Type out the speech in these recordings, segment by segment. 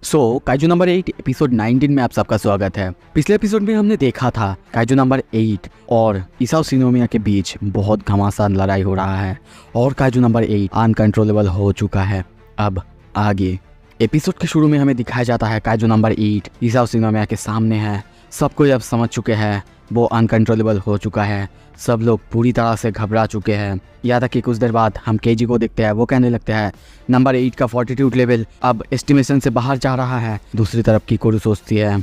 Kaiju number 8 episode 19 में आप सबका स्वागत है। पिछले एपिसोड में हमने देखा था काइजू नंबर 8 और इसाओ शिनोमिया के बीच बहुत घमासान लड़ाई हो रहा है और काइजू नंबर 8 अनकंट्रोलेबल हो चुका है। अब आगे एपिसोड के शुरू में हमें दिखाया जाता है काइजू नंबर 8 इसाओ शिनोमिया के सामने है। सब कोई अब समझ चुके हैं वो अनकंट्रोलेबल हो चुका है। सब लोग पूरी तरह से घबरा चुके हैं। यहाँ तक कि कुछ देर बाद हम केजी को देखते हैं, वो कहने लगते हैं नंबर 8 का फॉर्टिट्यूड लेवल अब एस्टिमेशन से बाहर जा रहा है। दूसरी तरफ किकोरू सोचती है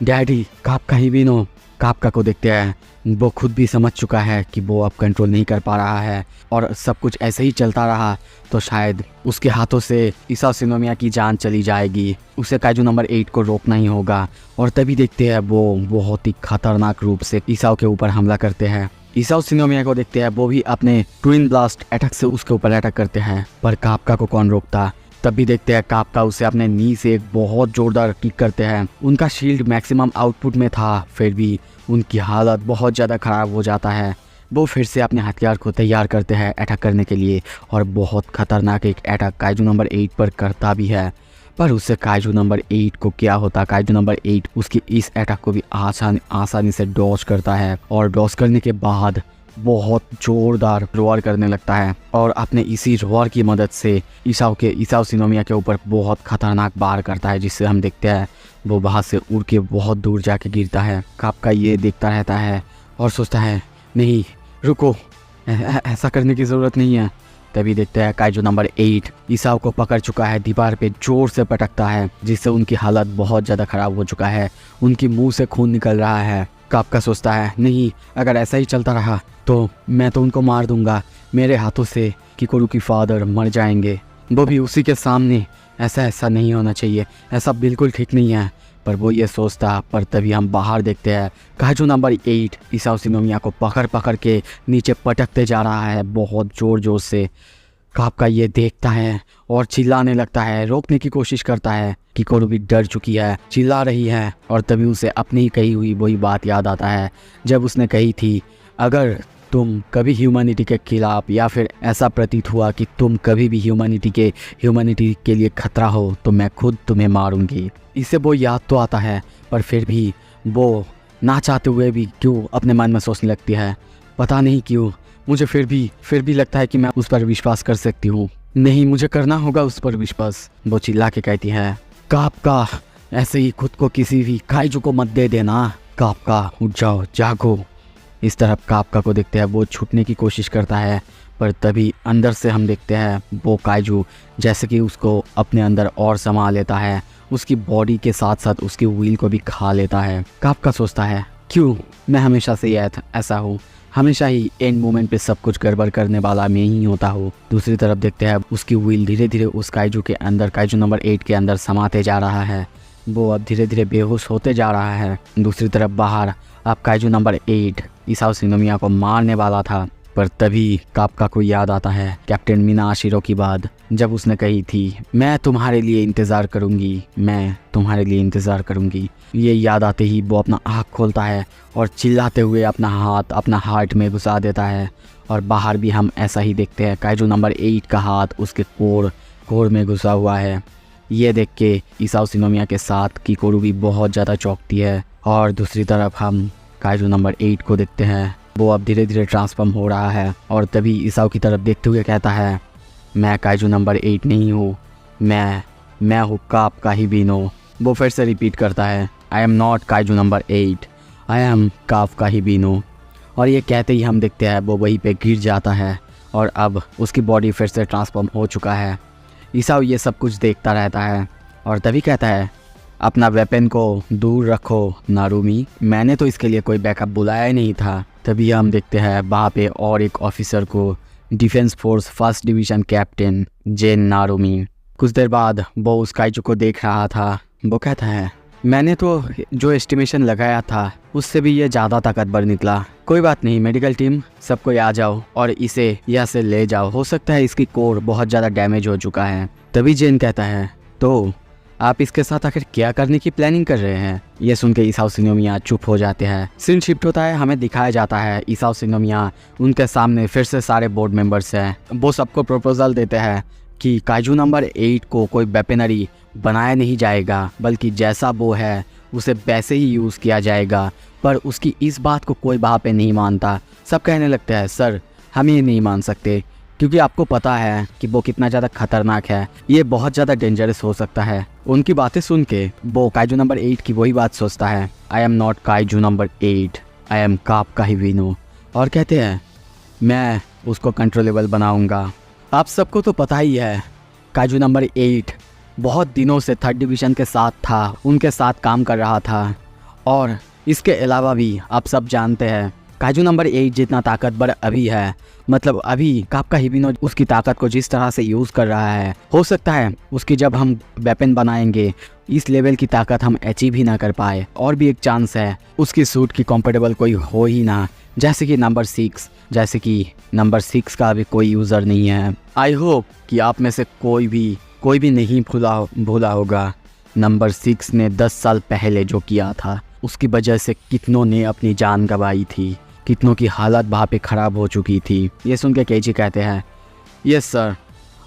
डैडी कापका ही भी नो। कापका को देखते हैं, वो खुद भी समझ चुका है कि वो अब कंट्रोल नहीं कर पा रहा है और सब कुछ ऐसे ही चलता रहा तो शायद उसके हाथों से इसाओ शिनोमिया की जान चली जाएगी। उसे काइजू नंबर 8 को रोकना ही होगा। और तभी देखते हैं वो बहुत ही खतरनाक रूप से इसाओ के ऊपर हमला करते हैं। इसाओ शिनोमिया को देखते हैं, वो भी अपने ट्विन ब्लास्ट अटैक से उसके ऊपर अटैक करते हैं, पर कापका को कौन रोकता। तब भी देखते हैं कापका उसे अपने नी से एक बहुत जोरदार किक करते हैं। उनका शील्ड मैक्सिमम आउटपुट में था, फिर भी उनकी हालत बहुत ज़्यादा ख़राब हो जाता है। वो फिर से अपने हथियार को तैयार करते हैं अटैक करने के लिए और बहुत खतरनाक एक अटैक काइजू नंबर 8 पर करता भी है। पर उससे काइजू नंबर 8 को क्या होता, काइजू नंबर 8 उसकी इस अटैक को भी आसानी से डॉज करता है और डॉज करने के बाद बहुत जोरदार रोअर करने लगता है और अपने इसी रोअर की मदद से इसाओ शिनोमिया के ऊपर बहुत खतरनाक वार करता है, जिससे हम देखते हैं वो वहाँ से उड़ के बहुत दूर जाके गिरता है। कापका ये देखता रहता है और सोचता है नहीं रुको, ऐसा करने की ज़रूरत नहीं है। तभी देखते हैं काइजू नंबर 8 इसाओ को पकड़ चुका है, दीवार पे जोर से पटकता है जिससे उनकी हालत बहुत ज़्यादा ख़राब हो चुका है। उनकी मुंह से खून निकल रहा है। कापका सोचता है नहीं, अगर ऐसा ही चलता रहा तो मैं तो उनको मार दूंगा। मेरे हाथों से किकोरू की फादर मर जाएंगे, वो भी उसी के सामने। ऐसा नहीं होना चाहिए, ऐसा बिल्कुल ठीक नहीं है। पर वो ये सोचता, पर तभी हम बाहर देखते हैं काइजू नंबर 8 इसाओ शिनोमिया को पकड़ के नीचे पटकते जा रहा है बहुत ज़ोर से। कापका ये देखता है और चिल्लाने लगता है, रोकने की कोशिश करता है। किकोरू भी डर चुकी है, चिल्ला रही है और तभी उसे अपनी ही कही हुई वही बात याद आता है जब उसने कही थी अगर तुम कभी ह्यूमैनिटी के खिलाफ या फिर ऐसा प्रतीत हुआ कि तुम कभी भी ह्यूमैनिटी के लिए खतरा हो तो मैं खुद तुम्हें मारूंगी। इसे वो याद तो आता है पर फिर भी वो ना चाहते हुए भी क्यों अपने मन में सोचने लगती है, पता नहीं क्यों मुझे फिर भी लगता है कि मैं उस पर विश्वास कर सकती हूँ। नहीं, मुझे करना होगा उस पर विश्वास। वो चिल्ला के कहती है कापका ऐसे ही खुद को किसी भी काइजू को मत दे देना। कापका उठ जाओ, जागो। इस तरफ कापका को देखते हैं, वो छूटने की कोशिश करता है पर तभी अंदर से हम देखते हैं वो काइजू जैसे कि उसको अपने अंदर और समा लेता है, उसकी बॉडी के साथ साथ उसकी व्हील को भी खा लेता है। कापका सोचता है क्यों मैं हमेशा से ऐसा हूँ, हमेशा ही एंड मोमेंट पे सब कुछ गड़बड़ करने वाला मैं ही होता हूँ। दूसरी तरफ देखते हैं उसकी व्हील धीरे धीरे उस काइजू के अंदर, काइजू नंबर 8 के अंदर समाते जा रहा है। वो अब धीरे धीरे बेहोश होते जा रहा है। दूसरी तरफ बाहर अब काइजू नंबर 8 इसाओ शिनोमिया को मारने वाला था, पर तभी कापका को याद आता है कैप्टन मीनाशिरो की बात, जब उसने कही थी मैं तुम्हारे लिए इंतज़ार करूंगी। ये याद आते ही वो अपना आँख खोलता है और चिल्लाते हुए अपना हाथ अपना हार्ट में घुसा देता है। और बाहर भी हम ऐसा ही देखते हैं, काइजू नंबर 8 का हाथ उसके कोर में घुसा हुआ है। ये देख के इसाओ शिनोमिया के साथ किकोरू भी बहुत ज़्यादा चौंकती है। और दूसरी तरफ हम काइजू नंबर 8 को देखते हैं, वो अब धीरे धीरे ट्रांसफॉर्म हो रहा है और तभी इसाओ की तरफ देखते हुए कहता है मैं काइजू नंबर 8 नहीं हूँ, मैं हूँ कापका ही भी नो। वो फिर से रिपीट करता है I am not kaiju number 8, I am Kafka Hibino. और ये कहते ही हम देखते हैं वो वहीं पे गिर जाता है और अब उसकी बॉडी फिर से ट्रांसफॉर्म हो चुका है। इसाओ ये सब कुछ देखता रहता है और तभी कहता है अपना वेपन को दूर रखो नारुमी, मैंने तो इसके लिए कोई बैकअप बुलाया ही नहीं था। तभी हम देखते हैं वहाँ पे और एक ऑफिसर को, defence force 1st division captain Gen Narumi. कुछ देर बाद वो उस काइजू को देख रहा था। वो कहता है मैंने तो जो एस्टिमेशन लगाया था उससे भी ये ज़्यादा ताकतवर निकला। कोई बात नहीं, मेडिकल टीम सबको आ जाओ और इसे यहाँ से ले जाओ, हो सकता है इसकी कोर बहुत ज़्यादा डैमेज हो चुका है। तभी जेन कहता है तो आप इसके साथ आखिर क्या करने की प्लानिंग कर रहे हैं। ये सुन के इसाओ शिनोमिया चुप हो जाते हैं। सीन शिफ्ट होता है, हमें दिखाया जाता है इसाओ शिनोमिया उनके सामने फिर से सारे बोर्ड मेंबर्स हैं। वो सबको प्रपोजल देते हैं कि काइजू नंबर 8 को कोई वेपनरी बनाया नहीं जाएगा, बल्कि जैसा वो है उसे वैसे ही यूज़ किया जाएगा। पर उसकी इस बात को कोई वहाँ पे नहीं मानता। सब कहने लगते हैं सर हम ये नहीं मान सकते, क्योंकि आपको पता है कि वो कितना ज़्यादा खतरनाक है, ये बहुत ज़्यादा डेंजरस हो सकता है। उनकी बातें सुन के वो काइजू नंबर 8 की वही बात सोचता है, I am not kaiju number 8, I am Kafka Hibino. और कहते हैं मैं उसको कंट्रोलेबल बनाऊंगा। आप सबको तो पता ही है काइजू नंबर 8 बहुत दिनों से 3rd डिवीज़न के साथ था, उनके साथ काम कर रहा था। और इसके अलावा भी आप सब जानते हैं काइजू नंबर 8 जितना ताकतवर अभी है, मतलब अभी कापका हिबिनो उसकी ताकत को जिस तरह से यूज़ कर रहा है, हो सकता है उसकी जब हम वेपन बनाएंगे इस लेवल की ताकत हम अचीव ही ना कर पाए। और भी एक चांस है उसकी सूट की कंपेटेबल कोई हो ही ना, जैसे कि नंबर 6, जैसे कि नंबर 6 का अभी कोई यूज़र नहीं है। आई होप कि आप में से कोई भी नहीं भूला होगा नंबर 6 ने 10 साल पहले जो किया था, उसकी वजह से कितनों ने अपनी जान गंवाई थी, कितनों की हालत वहाँ पे ख़राब हो चुकी थी। ये सुन के केजी कहते हैं यस सर,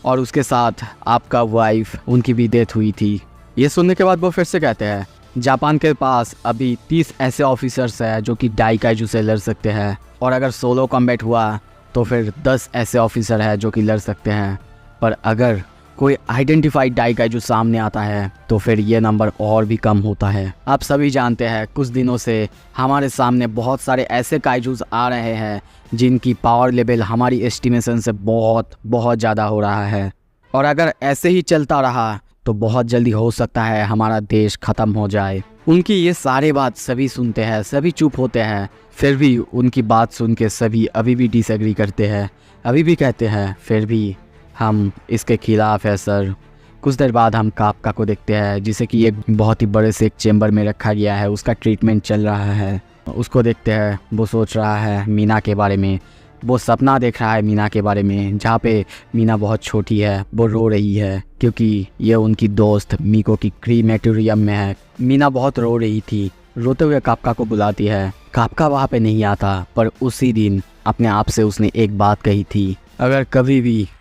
और उसके साथ आपका वाइफ उनकी भी डेथ हुई थी। ये सुनने के बाद वो फिर से कहते हैं जापान के पास अभी 30 ऐसे ऑफिसर्स हैं जो कि डाइकाइजू से लड़ सकते हैं, और अगर सोलो कॉम्बैट हुआ तो फिर 10 ऐसे ऑफिसर हैं जो कि लड़ सकते हैं। पर अगर कोई आइडेंटिफाइड डाइकाइजू सामने आता है तो फिर ये नंबर और भी कम होता है। आप सभी जानते हैं कुछ दिनों से हमारे सामने बहुत सारे ऐसे काइजूस आ रहे हैं जिनकी पावर लेवल हमारी एस्टिमेशन से बहुत ज़्यादा हो रहा है, और अगर ऐसे ही चलता रहा तो बहुत जल्दी हो सकता है हमारा देश ख़त्म हो जाए। उनकी ये सारे बात सभी सुनते हैं, सभी चुप होते हैं, फिर भी उनकी बात सुन के सभी अभी भी डिसएग्री करते हैं, अभी भी कहते हैं फिर भी हम इसके खिलाफ है सर। कुछ देर बाद हम कापका को देखते हैं जिसे कि एक बहुत ही बड़े से एक चेम्बर में रखा गया है, उसका ट्रीटमेंट चल रहा है। उसको देखते हैं, वो सोच रहा है मीना के बारे में, वो सपना देख रहा है मीना के बारे में, जहाँ पे मीना बहुत छोटी है, वो रो रही है क्योंकि ये उनकी दोस्त मीको की क्रीमेटोरियम में है। मीना बहुत रो रही थी, रोते हुए कापका को बुलाती है। कापका वहाँ पे नहीं आता, पर उसी दिन अपने आप से उसने एक बात कही थी, अगर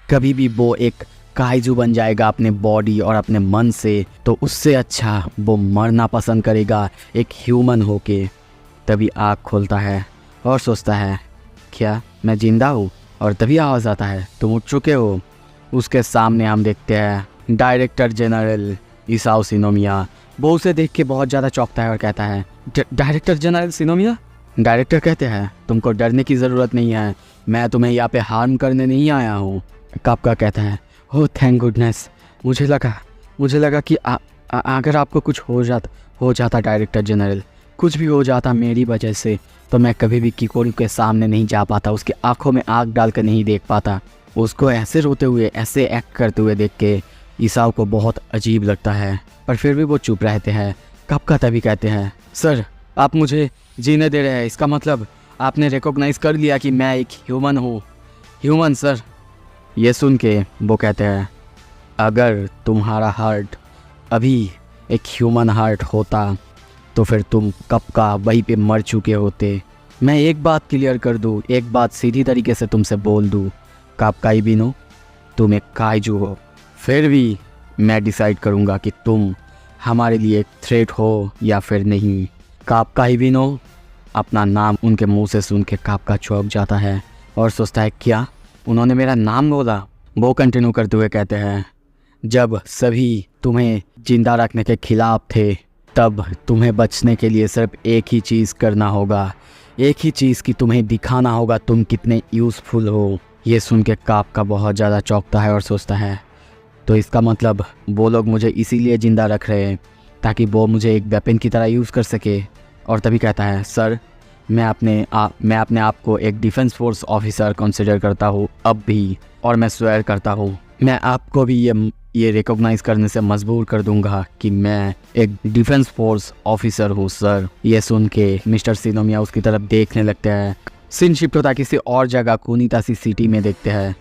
कभी भी वो एक काइजू बन जाएगा अपने बॉडी और अपने मन से, तो उससे अच्छा वो मरना पसंद करेगा एक ह्यूमन होके। तभी आँख खोलता है और सोचता है क्या मैं जिंदा हूँ, और तभी आवाज़ आता है तुम उठ चुके हो। उसके सामने हम देखते हैं डायरेक्टर जनरल इसाओ शिनोमिया। वो उसे देख के बहुत ज़्यादा चौंकता है और कहता है डायरेक्टर जनरल शिनोमिया। डायरेक्टर कहते हैं तुमको डरने की ज़रूरत नहीं है, मैं तुम्हें यहाँ पे हार्म करने नहीं आया हूँ। कापका कहता है ओह थैंक गुडनेस, मुझे लगा कि अगर आपको कुछ हो जाता डायरेक्टर जनरल, कुछ भी हो जाता मेरी वजह से, तो मैं कभी भी किकोरी के सामने नहीं जा पाता, उसकी आंखों में आग डाल कर नहीं देख पाता। उसको ऐसे रोते हुए, ऐसे एक्ट करते हुए देख के ईसाओ को बहुत अजीब लगता है, पर फिर भी वो चुप रहते हैं। कापका तभी कहते हैं सर आप मुझे जीने दे रहे हैं, इसका मतलब आपने रिकॉग्नाइज़ कर लिया कि मैं एक ह्यूमन हूँ। Human sir. ये सुन के वो कहते हैं अगर तुम्हारा हार्ट अभी एक ह्यूमन हार्ट होता तो फिर तुम कब का वहीं पे मर चुके होते। मैं एक बात क्लियर कर दूँ, एक बात सीधी तरीके से तुमसे बोल दूँ, कापका हिबिनो तुम एक काइजू हो। फिर भी मैं डिसाइड करूँगा कि तुम हमारे लिए एक थ्रेट हो या फिर नहीं। कापका हिबिनो। अपना नाम उनके मुंह से सुन के कापका चौंक जाता है और सोचता है क्या उन्होंने मेरा नाम बोला। वो कंटिन्यू करते हुए कहते हैं जब सभी तुम्हें जिंदा रखने के खिलाफ थे, तब तुम्हें बचने के लिए सिर्फ एक ही चीज़ करना होगा, एक ही चीज़ कि तुम्हें दिखाना होगा तुम कितने यूज़फुल हो। ये सुन के कापका बहुत ज़्यादा चौंकता है और सोचता है तो इसका मतलब वो लोग मुझे इसीलिए ज़िंदा रख रहे हैं ताकि वो मुझे एक वेपन की तरह यूज़ कर सके। और तभी कहता है सर मैं अपने आप को एक डिफेंस फोर्स ऑफिसर कंसिडर करता हूँ अब भी, और मैं स्वेयर करता हूँ मैं आपको भी ये रिकॉग्नाइज करने से मजबूर कर दूंगा कि मैं एक डिफेंस फोर्स ऑफिसर हूँ सर। ये सुन के मिस्टर शिनोमिया उसकी तरफ देखने लगते हैं। सीन शिफ्ट होता किसी और जगह कुनितासी सिटी में देखते हैं।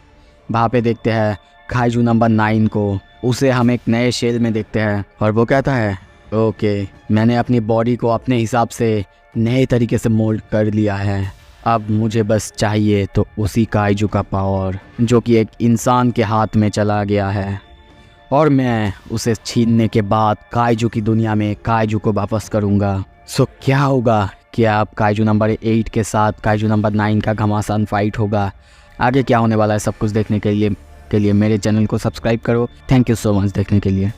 वहाँ पे देखते हैं काइजू नंबर 9 को, उसे हम एक नए शेल में देखते हैं और वो कहता है ओके मैंने अपनी बॉडी को अपने हिसाब से नए तरीके से मोल्ड कर लिया है, अब मुझे बस चाहिए तो उसी काइजू का पावर जो कि एक इंसान के हाथ में चला गया है, और मैं उसे छीनने के बाद काइजू की दुनिया में काइजू को वापस करूँगा। सो क्या होगा? क्या अब काइजू नंबर 8 के साथ काइजू नंबर 9 का घमासान फाइट होगा? आगे क्या होने वाला है सब कुछ देखने के लिए मेरे चैनल को सब्सक्राइब करो। थैंक यू सो मच देखने के लिए।